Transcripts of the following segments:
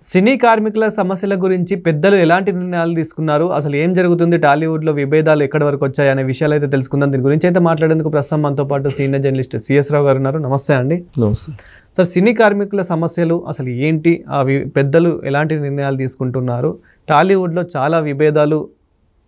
సినీ కార్మికుల సమస్యల గురించి పెద్దలు ఎలాంటి నిర్ణయాలు తీసుకున్నారు, అసలు ఏం జరుగుతుంది, టాలీవుడ్లో విభేదాలు ఎక్కడి వరకు వచ్చాయి అనే విషయాలు అయితే తెలుసుకుందాం. దీని గురించి అయితే మాట్లాడేందుకు ప్రస్తుతం మనతో పాటు సీనియర్ జర్నలిస్ట్ సిఎస్ రావు గారు ఉన్నారు. నమస్తే అండి. నమస్తే సార్, సినీ కార్మికుల సమస్యలు అసలు ఏంటి, అవి పెద్దలు ఎలాంటి నిర్ణయాలు తీసుకుంటున్నారు, టాలీవుడ్లో చాలా విభేదాలు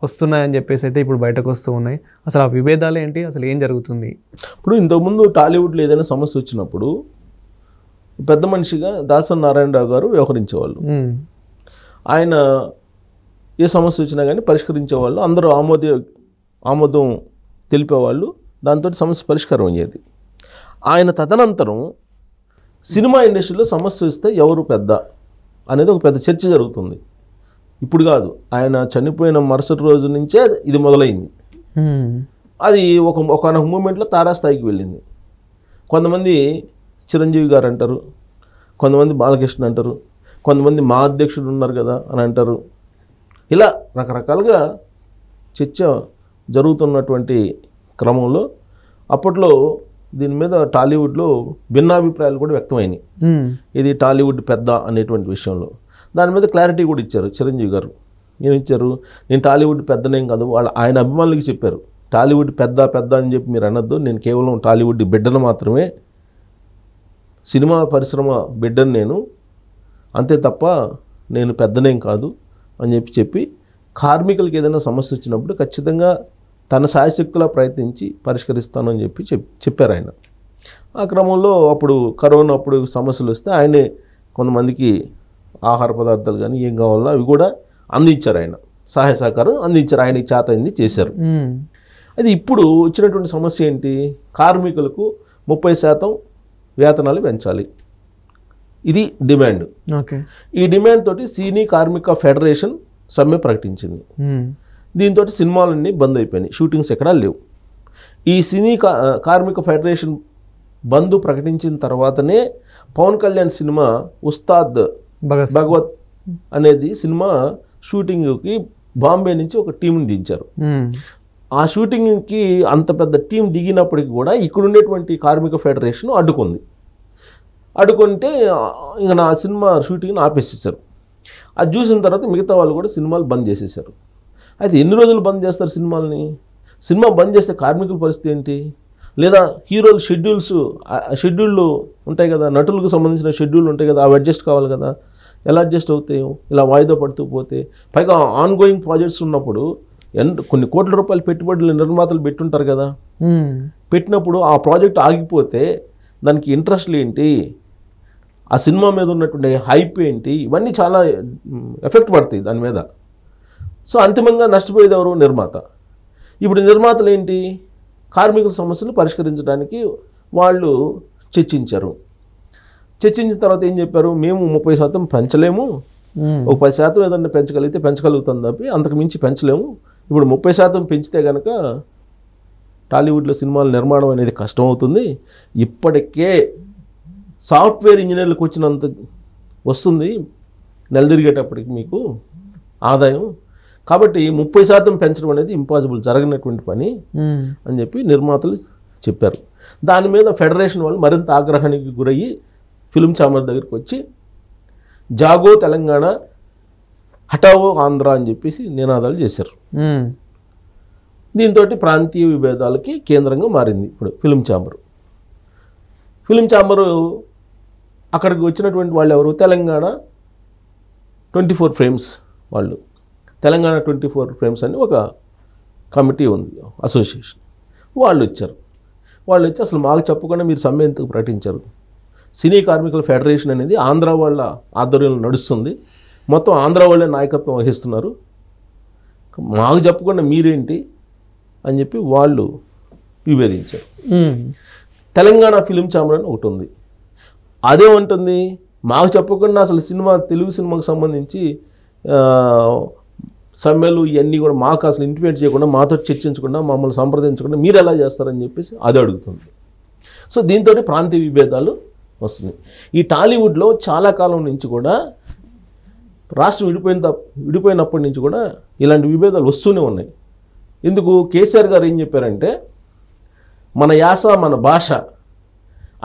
వస్తున్నాయని చెప్పేసి అయితే ఇప్పుడు బయటకు వస్తూ ఉన్నాయి. అసలు ఆ విభేదాలు ఏంటి, అసలు ఏం జరుగుతుంది? ఇప్పుడు ఇంతకుముందు టాలీవుడ్లో ఏదైనా సమస్య వచ్చినప్పుడు పెద్ద మనిషిగా దాసరి నారాయణరావు గారు వ్యవహరించేవాళ్ళు. ఆయన ఏ సమస్య వచ్చినా కానీ పరిష్కరించేవాళ్ళు, అందరూ ఆమోదం తెలిపేవాళ్ళు, దాంతో సమస్య పరిష్కారం అయ్యేది. ఆయన తదనంతరం సినిమా ఇండస్ట్రీలో సమస్య వస్తే ఎవరు పెద్ద అనేది ఒక పెద్ద చర్చ జరుగుతుంది. ఇప్పుడు కాదు, ఆయన చనిపోయిన మరుసటి రోజు నుంచే ఇది మొదలైంది. అది ఒక మూమెంట్లో తారాస్థాయికి వెళ్ళింది. కొంతమంది చిరంజీవి గారు అంటారు, కొంతమంది బాలకృష్ణ అంటారు, కొంతమంది మా అధ్యక్షుడు ఉన్నారు కదా అని అంటారు. ఇలా రకరకాలుగా చర్చ జరుగుతున్నటువంటి క్రమంలో అప్పట్లో దీని మీద టాలీవుడ్లో భిన్నాభిప్రాయాలు కూడా వ్యక్తమైనాయి. ఇది టాలీవుడ్ పెద్ద అనేటువంటి విషయంలో దాని మీద క్లారిటీ కూడా ఇచ్చారు చిరంజీవి గారు. ఏమి ఇచ్చారు? నేను టాలీవుడ్ పెద్దనేం కాదు, ఆయన అభిమానులకి చెప్పారు, టాలీవుడ్ పెద్ద అని చెప్పి మీరు అనొద్దు, నేను కేవలం టాలీవుడ్ బిడ్డను మాత్రమే, సినిమా పరిశ్రమ బిడ్డను నేను, అంతే తప్ప నేను పెద్దనేం కాదు అని చెప్పి కార్మికులకి ఏదైనా సమస్య వచ్చినప్పుడు ఖచ్చితంగా తన శాయశక్తులా ప్రయత్నించి పరిష్కరిస్తానని చెప్పారు ఆయన. ఆ క్రమంలో అప్పుడు కరోనా అప్పుడు సమస్యలు వస్తే ఆయనే కొంతమందికి ఆహార పదార్థాలు కానీ ఏం కావాలన్నా అవి కూడా అందించారు. ఆయన సహాయ సహకారం అందించారు, ఆయనకి చేత అయింది చేశారు. అది ఇప్పుడు వచ్చినటువంటి సమస్య ఏంటి? కార్మికులకు 30% వేతనాలు పెంచాలి, ఇది డిమాండ్. ఈ డిమాండ్ తోటి సినీ కార్మిక ఫెడరేషన్ సమ్మె ప్రకటించింది. దీంతో సినిమాలన్నీ బంద్ అయిపోయినాయి, షూటింగ్స్ ఎక్కడా లేవు. ఈ సినీ కార్మిక ఫెడరేషన్ బంద్ ప్రకటించిన తర్వాతనే పవన్ కళ్యాణ్ సినిమా ఉస్తాద్ భగవత్ అనేది సినిమా షూటింగ్కి బాంబే నుంచి ఒక టీంని దించారు. ఆ షూటింగ్కి అంత పెద్ద టీం దిగినప్పటికి కూడా ఇక్కడ ఉండేటువంటి కార్మిక ఫెడరేషన్ అడ్డుకుంటే ఇంకా నా సినిమా షూటింగ్ని ఆపేసేసారు. అది చూసిన తర్వాత మిగతా వాళ్ళు కూడా సినిమాలు బంద్ చేసేసారు. అయితే ఎన్ని రోజులు బంద్ చేస్తారు సినిమాలని? సినిమా బంద్ చేస్తే కార్మికుల పరిస్థితి ఏంటి? లేదా హీరోలు షెడ్యూళ్ళు ఉంటాయి కదా, నటులకు సంబంధించిన షెడ్యూళ్ళు ఉంటాయి కదా, అవి అడ్జస్ట్ కావాలి కదా. ఎలా అడ్జస్ట్ అవుతాయో ఇలా వాయిదా పడుతూ పోతే, పైగా ఆన్గోయింగ్ ప్రాజెక్ట్స్ ఉన్నప్పుడు కొన్ని కోట్ల రూపాయలు పెట్టుబడులు నిర్మాతలు పెట్టుంటారు కదా. పెట్టినప్పుడు ఆ ప్రాజెక్ట్ ఆగిపోతే దానికి ఇంట్రెస్ట్లు ఏంటి, ఆ సినిమా మీద ఉన్నటువంటి హైప్ ఏంటి, ఇవన్నీ చాలా ఎఫెక్ట్ పడతాయి దాని మీద. సో అంతిమంగా నష్టపోయేది ఎవరు? నిర్మాత. ఇప్పుడు నిర్మాతలు ఏంటి, కార్మికుల సమస్యలు పరిష్కరించడానికి వాళ్ళు చర్చించారు. చర్చించిన తర్వాత ఏం చెప్పారు? మేము 30% పెంచలేము, ఒక 10% ఏదన్నా పెంచగలుగుతాం తప్పి అంతకు మించి పెంచలేము. ఇప్పుడు 30% పెంచితే కనుక టాలీవుడ్లో సినిమాల నిర్మాణం అనేది కష్టమవుతుంది. ఇప్పటికే సాఫ్ట్వేర్ ఇంజనీర్లకు వచ్చినంత వస్తుంది నెలదిరిగేటప్పటికి మీకు ఆదాయం, కాబట్టి 30% పెంచడం అనేది ఇంపాసిబుల్, జరగనటువంటి పని అని చెప్పి నిర్మాతలు చెప్పారు. దాని మీద ఫెడరేషన్ వాళ్ళు మరింత ఆగ్రహానికి గురయ్యి ఫిల్మ్ ఛాంబర్ దగ్గరికి వచ్చి జాగో తెలంగాణ, హటావో ఆంధ్ర అని చెప్పేసి నినాదాలు చేశారు. దీంతో ప్రాంతీయ విభేదాలకి కేంద్రంగా మారింది ఇప్పుడు ఫిల్మ్ ఛాంబరు. అక్కడికి వచ్చినటువంటి వాళ్ళు ఎవరు? తెలంగాణ 24 ఫ్రేమ్స్ వాళ్ళు. తెలంగాణ 24 ఫ్రేమ్స్ అని ఒక కమిటీ ఉంది, అసోసియేషన్. వాళ్ళు వచ్చి అసలు మాకు చెప్పకుండా మీరు సమ్మె ఎందుకు ప్రకటించారు? సినీ కార్మికుల ఫెడరేషన్ అనేది ఆంధ్ర వాళ్ళ ఆధ్వర్యంలో నడుస్తుంది, మొత్తం ఆంధ్ర వాళ్ళే నాయకత్వం వహిస్తున్నారు, మాకు చెప్పకుండా మీరేంటి అని చెప్పి వాళ్ళు విభేదించారు. తెలంగాణ ఫిలిం ఛాంబర్ అని ఒకటి ఉంది, అదేమంటుంది, మాకు చెప్పకుండా అసలు తెలుగు సినిమాకు సంబంధించి సమ్మెలు ఇవన్నీ కూడా మాకు అసలు ఇంటిమేట్ చేయకుండా, మాతో చర్చించకుండా, మమ్మల్ని సంప్రదించకుండా మీరు ఎలా చేస్తారని చెప్పేసి అది అడుగుతుంది. సో దీంతో ప్రాంతీయ విభేదాలు వస్తున్నాయి. ఈ టాలీవుడ్లో చాలా కాలం నుంచి కూడా, రాష్ట్రం విడిపోయినప్పటి నుంచి కూడా ఇలాంటి విభేదాలు వస్తూనే ఉన్నాయి. ఎందుకు? కేసీఆర్ గారు ఏం చెప్పారంటే, మన యాస మన భాష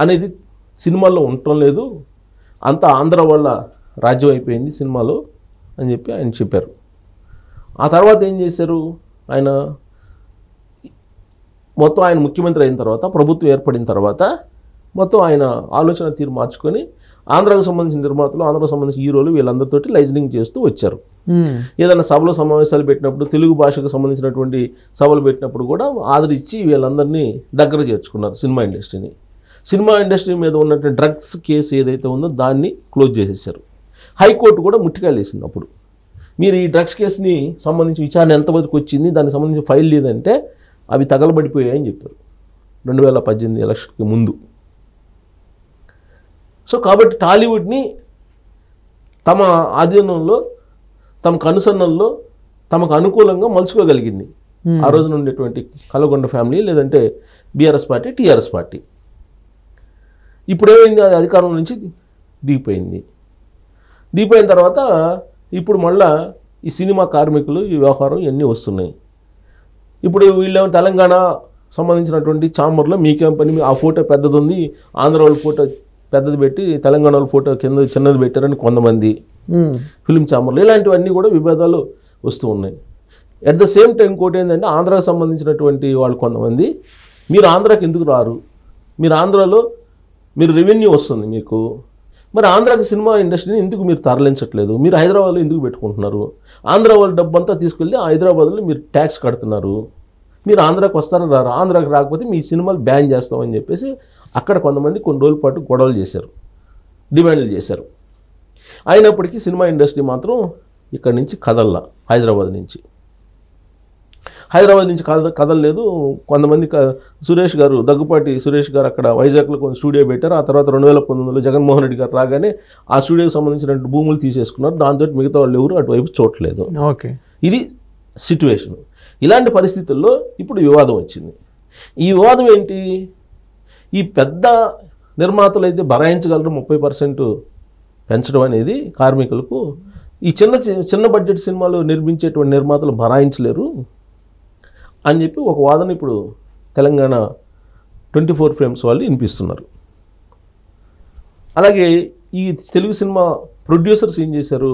అనేది సినిమాల్లో ఉండటం లేదు, అంతా ఆంధ్ర వాళ్ళ రాజ్యం అయిపోయింది సినిమాలో అని చెప్పి ఆయన చెప్పారు. ఆ తర్వాత ఏం చేశారు, ఆయన మొత్తం ఆయన ముఖ్యమంత్రి అయిన తర్వాత, ప్రభుత్వం ఏర్పడిన తర్వాత మొత్తం ఆయన ఆలోచన తీరు మార్చుకొని ఆంధ్రాకు సంబంధించిన నిర్మాతలు, ఆంధ్రాకు సంబంధించిన హీరోలు వీళ్ళందరితోటి లైజనింగ్ చేస్తూ వచ్చారు. ఏదైనా సభలో సమావేశాలు పెట్టినప్పుడు, తెలుగు భాషకు సంబంధించినటువంటి సభలు పెట్టినప్పుడు కూడా ఆదరించి వీళ్ళందరినీ దగ్గర చేర్చుకున్నారు సినిమా ఇండస్ట్రీని. సినిమా ఇండస్ట్రీ మీద ఉన్నటువంటి డ్రగ్స్ కేసు ఏదైతే ఉందో దాన్ని క్లోజ్ చేసేసారు. హైకోర్టు కూడా ముట్టికాయలు వేసింది. అప్పుడు మీరు ఈ డ్రగ్స్ కేసుని సంబంధించి విచారణ ఎంతవరకు వచ్చింది, దానికి సంబంధించి ఫైల్ లేదంటే అవి తగలబడిపోయాయని చెప్పారు 2018 ఎలక్షన్కి ముందు. సో కాబట్టి టాలీవుడ్ని తమ ఆధీనంలో, తమకు అనుసరణలో, తమకు అనుకూలంగా మలుచుకోగలిగింది ఆ రోజున ఉండేటువంటి కలగొండ ఫ్యామిలీ, లేదంటే బీఆర్ఎస్ పార్టీ, టీఆర్ఎస్ పార్టీ. ఇప్పుడు ఏమైంది, అది అధికారం నుంచి దిగిపోయింది. దిగిపోయిన తర్వాత ఇప్పుడు మళ్ళా ఈ సినిమా కార్మికులు ఈ వ్యవహారం ఇవన్నీ వస్తున్నాయి. ఇప్పుడు వీళ్ళేమో తెలంగాణ సంబంధించినటువంటి ఛాంబర్లో మీకేం పని, ఆ ఫోటో పెద్దది ఉంది, ఆంధ్ర వాళ్ళ ఫోటో పెద్దది పెట్టి తెలంగాణ వాళ్ళ ఫోటో కింద చిన్నది పెట్టారని కొంతమంది ఫిలిం ఛాంబర్లో, ఇలాంటివన్నీ కూడా విభేదాలు వస్తూ ఉన్నాయి. అట్ ద సేమ్ టైం ఇంకోటి ఏంటంటే ఆంధ్రాకు సంబంధించినటువంటి వాళ్ళు కొంతమంది, మీరు ఆంధ్రాకి ఎందుకు రారు, మీరు ఆంధ్రాలో మీరు రెవెన్యూ వస్తుంది మీకు, మరి ఆంధ్రాకి సినిమా ఇండస్ట్రీని ఎందుకు మీరు తరలించట్లేదు, మీరు హైదరాబాద్లో ఎందుకు పెట్టుకుంటున్నారు, ఆంధ్ర వాళ్ళ డబ్బు అంతా తీసుకెళ్ళి హైదరాబాద్లో మీరు ట్యాక్స్ కడుతున్నారు, మీరు ఆంధ్రాకి వస్తారని రారు, ఆంధ్రాకి రాకపోతే మీ సినిమాలు బ్యాన్ చేస్తామని చెప్పేసి అక్కడ కొంతమంది కొన్ని రోజుల పాటు గొడవలు చేశారు, డిమాండ్లు చేశారు. అయినప్పటికీ సినిమా ఇండస్ట్రీ మాత్రం ఇక్కడి నుంచి కదల్లా, హైదరాబాద్ నుంచి కదలలేదు. కొంతమంది సురేష్ గారు, దగ్గుపాటి సురేష్ గారు అక్కడ వైజాగ్లో కొంచెం స్టూడియో పెట్టారు. ఆ తర్వాత 2019లో జగన్మోహన్ రెడ్డి గారు రాగానే ఆ స్టూడియోకి సంబంధించిన భూములు తీసేసుకున్నారు. దాంతో మిగతా వాళ్ళు ఎవరు అటువైపు చూడలేదు. ఓకే, ఇది సిట్యువేషన్. ఇలాంటి పరిస్థితుల్లో ఇప్పుడు వివాదం వచ్చింది. ఈ వివాదం ఏంటి, ఈ పెద్ద నిర్మాతలు అయితే బరాయించగలరు 30% పెంచడం అనేది కార్మికులకు, ఈ చిన్న బడ్జెట్ సినిమాలు నిర్మించేటువంటి నిర్మాతలు బరాయించలేరు అని చెప్పి ఒక వాదన ఇప్పుడు తెలంగాణ 24 ఫ్రేమ్స్ వాళ్ళు వినిపిస్తున్నారు. అలాగే ఈ తెలుగు సినిమా ప్రొడ్యూసర్స్ ఏం చేశారు,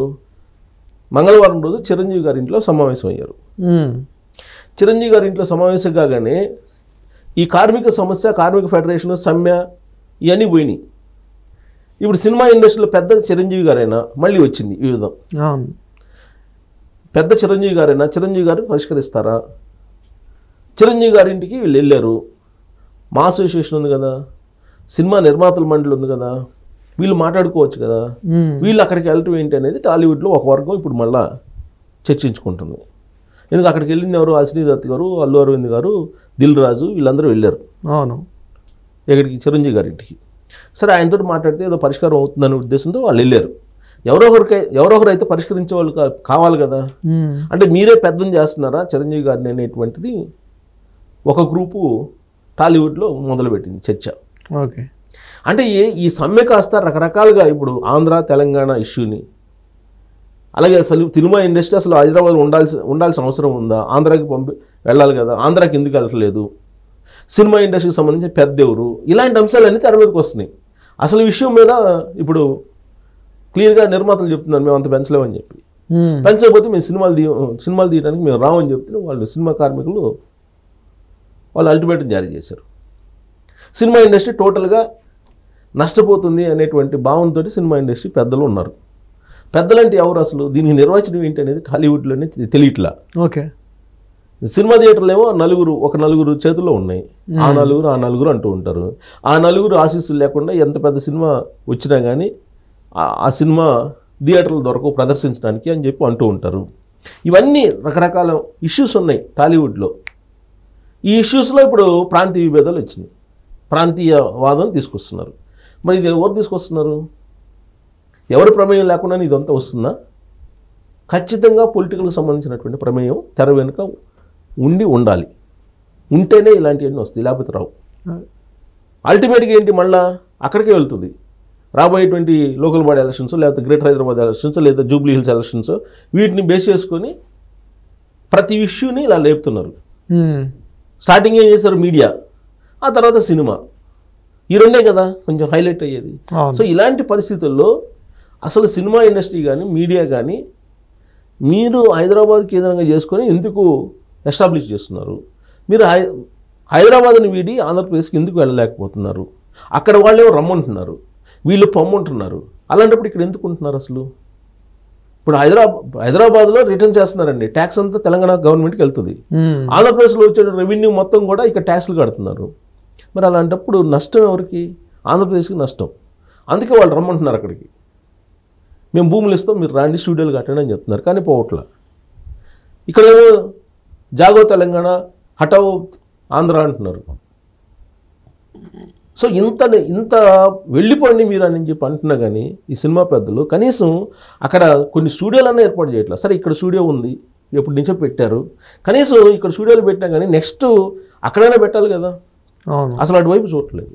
మంగళవారం రోజు చిరంజీవి గారి ఇంట్లో సమావేశం అయ్యారు. చిరంజీవి గారి ఇంట్లో సమావేశం కాగానే ఈ కార్మిక సమస్య, కార్మిక ఫెడరేషన్, సమ్మె ఇవన్నీ పోయినాయి. ఇప్పుడు సినిమా ఇండస్ట్రీలో పెద్ద చిరంజీవి గారైనా మళ్ళీ వచ్చింది ఈ విధం. పెద్ద చిరంజీవి గారు పరిష్కరిస్తారా? చిరంజీవి గారింటికి వీళ్ళు వెళ్ళారు. మా అసోసియేషన్ ఉంది కదా, సినిమా నిర్మాతల మండలి ఉంది కదా, వీళ్ళు మాట్లాడుకోవచ్చు కదా, వీళ్ళు అక్కడికి వెళ్ళటం ఏంటి అనేది టాలీవుడ్లో ఒక వర్గం ఇప్పుడు మళ్ళా చర్చించుకుంటుంది. ఎందుకు అక్కడికి వెళ్ళింది ఎవరు, అశ్విని దత్ గారు, అల్లు అరవింద్ గారు, దిల్ రాజు వీళ్ళందరూ వెళ్ళారు. అవును, ఎక్కడికి, చిరంజీవి గారింటికి. సరే, ఆయనతో మాట్లాడితే ఏదో పరిష్కారం అవుతుందనే ఉద్దేశంతో వాళ్ళు వెళ్ళారు. ఎవరొకరు అయితే పరిష్కరించే వాళ్ళు కావాలి కదా. అంటే మీరే పెద్దం చేస్తున్నారా చిరంజీవి గారిని అనేటువంటిది ఒక గ్రూపు టాలీవుడ్లో మొదలుపెట్టింది చర్చ. ఓకే, అంటే ఈ సమ్మె కాస్త రకరకాలుగా ఇప్పుడు ఆంధ్ర తెలంగాణ ఇష్యూని, అలాగే అసలు సినిమా ఇండస్ట్రీ అసలు హైదరాబాద్ ఉండాల్సిన అవసరం ఉందా, ఆంధ్రాకి వెళ్ళాలి కదా, ఆంధ్రాకి ఎందుకు వెళ్ళట్లేదు, సినిమా ఇండస్ట్రీకి సంబంధించి పెద్ద ఎవరు, ఇలాంటి అంశాలన్నీ తెర మీదకి వస్తున్నాయి. అసలు విషయం మీద ఇప్పుడు క్లియర్గా నిర్మాతలు చెప్తున్నారు మేము అంత పెంచలేమని చెప్పి. పెంచకపోతే మేము సినిమాలు తీయడానికి మేము రామని చెప్తే వాళ్ళు సినిమా కార్మికులు వాళ్ళు అల్టిమేటం జారీ చేశారు. సినిమా ఇండస్ట్రీ టోటల్గా నష్టపోతుంది అనేటువంటి భావంతో సినిమా ఇండస్ట్రీ పెద్దలు ఉన్నారు. పెద్దలంటే ఎవరు, అసలు దీనికి నిర్వచనం ఏంటి అనేది టాలీవుడ్లోనే తెలియట్లా. ఓకే, సినిమా థియేటర్లు ఏమో నలుగురు చేతుల్లో ఉన్నాయి. ఆ నలుగురు అంటూ ఉంటారు. ఆ నలుగురు ఆశీస్సులు లేకుండా ఎంత పెద్ద సినిమా వచ్చినా కానీ ఆ సినిమా థియేటర్లు దొరకవు ప్రదర్శించడానికి అని చెప్పి అంటూ ఉంటారు. ఇవన్నీ రకరకాల ఇష్యూస్ ఉన్నాయి టాలీవుడ్లో. ఈ ఇష్యూస్లో ఇప్పుడు ప్రాంతీయ విభేదాలు వచ్చినాయి, ప్రాంతీయ వాదం తీసుకొస్తున్నారు. మరి ఇది ఎవరు తీసుకొస్తున్నారు, ఎవరి ప్రమేయం లేకుండా ఇదంతా వస్తుందా? ఖచ్చితంగా పొలిటికల్కి సంబంధించినటువంటి ప్రమేయం తెర వెనుక ఉండాలి. ఉంటేనే ఇలాంటివన్నీ వస్తాయి, లేకపోతే రావు. అల్టిమేట్గా ఏంటి, మళ్ళీ అక్కడికే వెళ్తుంది. రాబోయేటువంటి లోకల్ బాడీ ఎలక్షన్స్, లేకపోతే గ్రేటర్ హైదరాబాద్ ఎలక్షన్స్, లేదా జూబ్లీ హిల్స్ ఎలక్షన్స్, వీటిని బేస్ చేసుకొని ప్రతి ఇష్యూని ఇలా లేపుతున్నారు. స్టార్టింగ్ ఏం చేశారు, మీడియా, ఆ తర్వాత సినిమా, ఈ రెండే కదా కొంచెం హైలైట్ అయ్యేది. సో ఇలాంటి పరిస్థితుల్లో అసలు సినిమా ఇండస్ట్రీ కానీ మీడియా కానీ మీరు హైదరాబాద్ కేంద్రంగా చేసుకొని ఎందుకు ఎస్టాబ్లిష్ చేస్తున్నారు? మీరు హైదరాబాద్ని వీడి ఆంధ్రప్రదేశ్కి ఎందుకు వెళ్ళలేకపోతున్నారు? అక్కడ వాళ్ళేమో రమ్మంటున్నారు, వీళ్ళు పొమ్మంటున్నారు. అలాంటప్పుడు ఇక్కడ ఎందుకు ఉంటున్నారు అసలు? ఇప్పుడు హైదరాబాద్లో రిటర్న్ చేస్తున్నారండి, ట్యాక్స్ అంతా తెలంగాణ గవర్నమెంట్కి వెళ్తుంది. ఆంధ్రప్రదేశ్లో వచ్చే రెవెన్యూ మొత్తం కూడా ఇక్కడ ట్యాక్స్లు కడుతున్నారు. మరి అలాంటప్పుడు నష్టం ఎవరికి? ఆంధ్రప్రదేశ్కి నష్టం. అందుకే వాళ్ళు రమ్మంటున్నారు అక్కడికి. మేము భూములు ఇస్తాం, మీరు రాండి, స్టూడియోలు కట్టండి అని చెప్తున్నారు, కానీ పోవట్లా. ఇక్కడేమో జాగో తెలంగాణ, హటావో ఆంధ్ర అంటున్నారు. సో ఇంత వెళ్ళిపోండి మీరు అని చెప్పి అంటున్నా కానీ ఈ సినిమా పెద్దలు కనీసం అక్కడ కొన్ని స్టూడియోలన్నా ఏర్పాటు చేయట్లేదు. సరే, ఇక్కడ స్టూడియో ఉంది, ఎప్పటి నుంచో పెట్టారు, కనీసం ఇక్కడ స్టూడియోలు పెట్టినా కానీ నెక్స్ట్ అక్కడైనా పెట్టాలి కదా. అసలు అటువైపు చూడట్లేదు.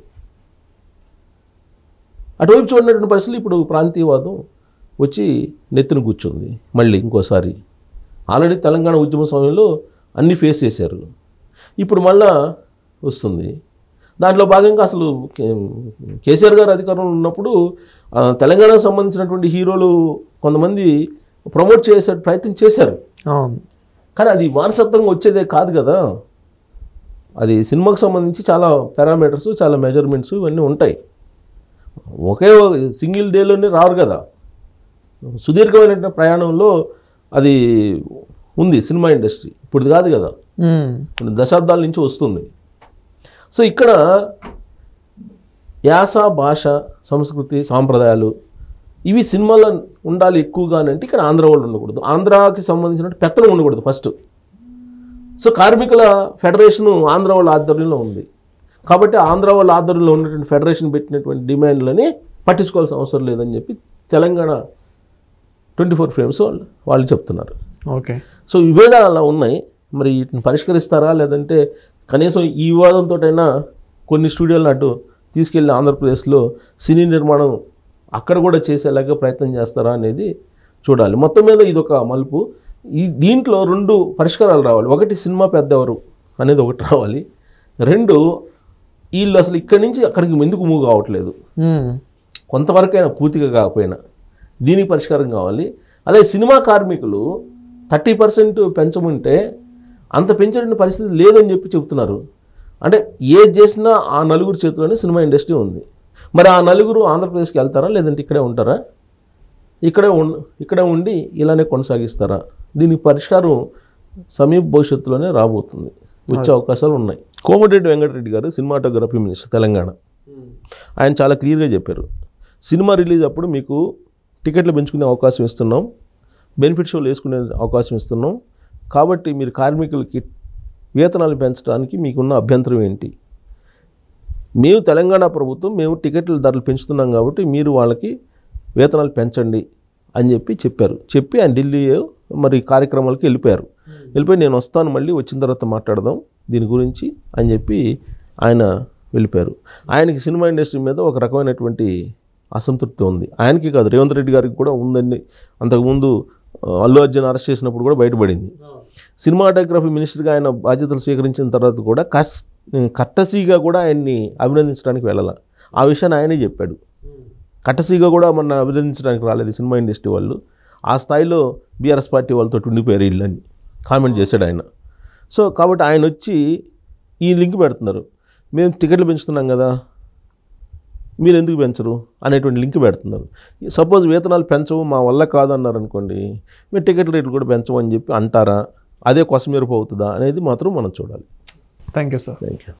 అటువైపు చూడనటువంటి పరిస్థితులు ఇప్పుడు ప్రాంతీయవాదం వచ్చి నెత్తిన కూర్చుంది మళ్ళీ ఇంకోసారి. ఆల్రెడీ తెలంగాణ ఉద్యమ సమయంలో అన్నీ ఫేస్ చేశారు, ఇప్పుడు మళ్ళా వస్తుంది. దాంట్లో భాగంగా అసలు కేసీఆర్ గారు అధికారంలో ఉన్నప్పుడు తెలంగాణకు సంబంధించినటువంటి హీరోలు కొంతమంది ప్రమోట్ చేసే ప్రయత్నం చేశారు, కానీ అది వారసత్వంగా వచ్చేదే కాదు కదా. అది సినిమాకు సంబంధించి చాలా పారామీటర్స్, చాలా మెజర్మెంట్స్ ఇవన్నీ ఉంటాయి. ఒకే సింగిల్ డేలోనే రారు కదా. సుదీర్ఘమైన ప్రయాణంలో అది ఉంది సినిమా ఇండస్ట్రీ, ఇప్పుడు కాదు కదా, కొన్ని దశాబ్దాల నుంచి వస్తుంది. సో ఇక్కడ యాస, భాష, సంస్కృతి, సాంప్రదాయాలు ఇవి సినిమాలో ఉండాలి ఎక్కువగా అంటే ఇక్కడ ఆంధ్ర వాళ్ళు ఉండకూడదు, ఆంధ్రాకి సంబంధించిన పెత్తనం ఉండకూడదు ఫస్ట్. సో కార్మికుల ఫెడరేషను ఆంధ్ర వాళ్ళ ఆధ్వర్యంలో ఉంది కాబట్టి ఆంధ్ర వాళ్ళ ఆధ్వర్యంలో ఉన్నటువంటి ఫెడరేషన్ పెట్టినటువంటి డిమాండ్లని పట్టించుకోవాల్సిన అవసరం లేదని చెప్పి తెలంగాణ 24 ఫ్రేమ్స్ వాళ్ళు చెప్తున్నారు. ఓకే. సో విభేదాలు అలా ఉన్నాయి. మరి వీటిని పరిష్కరిస్తారా, లేదంటే కనీసం ఈ వివాదంతోటైనా కొన్ని స్టూడియోలను అటు తీసుకెళ్ళి ఆంధ్రప్రదేశ్లో సినీ నిర్మాణం అక్కడ కూడా చేసేలాగా ప్రయత్నం చేస్తారా అనేది చూడాలి. మొత్తం మీద ఇదొక మలుపు. దీంట్లో 2 పరిష్కారాలు రావాలి. ఒకటి, సినిమా పెద్ద ఎవరు అనేది ఒకటి రావాలి. 2, వీళ్ళు అసలు ఇక్కడి నుంచి అక్కడికి ఎందుకు మూవ్ కావట్లేదు, కొంతవరకైనా పూర్తిగా కాకపోయినా దీనికి పరిష్కారం కావాలి. అలాగే సినిమా కార్మికులు 30% పెంచమంటే అంత పెంచే పరిస్థితి లేదని చెప్పి చెబుతున్నారు. అంటే ఏది చేసినా ఆ నలుగురు చేతిలోనే సినిమా ఇండస్ట్రీ ఉంది. మరి ఆ నలుగురు ఆంధ్రప్రదేశ్కి వెళ్తారా, లేదంటే ఇక్కడే ఉంటారా, ఇక్కడే ఉండి ఇలానే కొనసాగిస్తారా? దీనికి పరిష్కారం సమీప భవిష్యత్తులోనే రాబోతుంది, వచ్చే అవకాశాలు ఉన్నాయి. కోమటిరెడ్డి వెంకటరెడ్డి గారు సినిమాటోగ్రఫీ మినిస్టర్ తెలంగాణ, ఆయన చాలా క్లియర్గా చెప్పారు, సినిమా రిలీజ్ అప్పుడు మీకు టికెట్లు పెంచుకునే అవకాశం ఇస్తున్నాం, బెనిఫిట్ షోలు వేసుకునే అవకాశం ఇస్తున్నాం, కాబట్టి మీరు కార్మికులకి వేతనాలు పెంచడానికి మీకున్న అభ్యంతరం ఏంటి? మేము తెలంగాణ ప్రభుత్వం మేము టికెట్ల ధరలు పెంచుతున్నాం కాబట్టి మీరు వాళ్ళకి వేతనాలు పెంచండి అని చెప్పారు. చెప్పి ఆయన ఢిల్లీ మరి కార్యక్రమాలకి వెళ్ళిపోయి నేను వస్తాను, మళ్ళీ వచ్చిన తర్వాత మాట్లాడదాం దీని గురించి అని చెప్పి ఆయన వెళ్ళిపోయారు. ఆయనకి సినిమా ఇండస్ట్రీ మీద ఒక రకమైనటువంటి అసంతృప్తి ఉంది. ఆయనకి కాదు, రేవంత్ రెడ్డి గారికి కూడా ఉందండి. అంతకుముందు అల్లు అర్జున్ అరెస్ట్ చేసినప్పుడు కూడా బయటపడింది. సినిమాటోగ్రఫీ మినిస్టర్గా ఆయన బాధ్యతలు స్వీకరించిన తర్వాత కూడా కట్టసీగా కూడా ఆయన్ని అభినందించడానికి వెళ్ళాల. ఆ విషయాన్ని ఆయనే చెప్పాడు. కట్టసీగా కూడా మన అభినందించడానికి రాలేదు సినిమా ఇండస్ట్రీ వాళ్ళు, ఆ స్థాయిలో బీఆర్ఎస్ పార్టీ వాళ్ళతో ఉండిపోయారు వీళ్ళని కామెంట్ చేశాడు ఆయన. సో కాబట్టి ఆయన వచ్చి ఈ లింక్ పెడుతున్నారు, మేము టికెట్లు పెంచుతున్నాం కదా మీరు ఎందుకు పెంచరు అనేటువంటి లింక్ పెడుతున్నారు. సపోజ్ వేతనాలు పెంచవు మా వల్ల కాదన్నారు అనుకోండి, మీరు టికెట్ రేట్లు కూడా పెంచమని చెప్పి అంటారా, అదే కొసమెరుపు అవుతుందా అనేది మాత్రం మనం చూడాలి. Thank you sir. Thank you.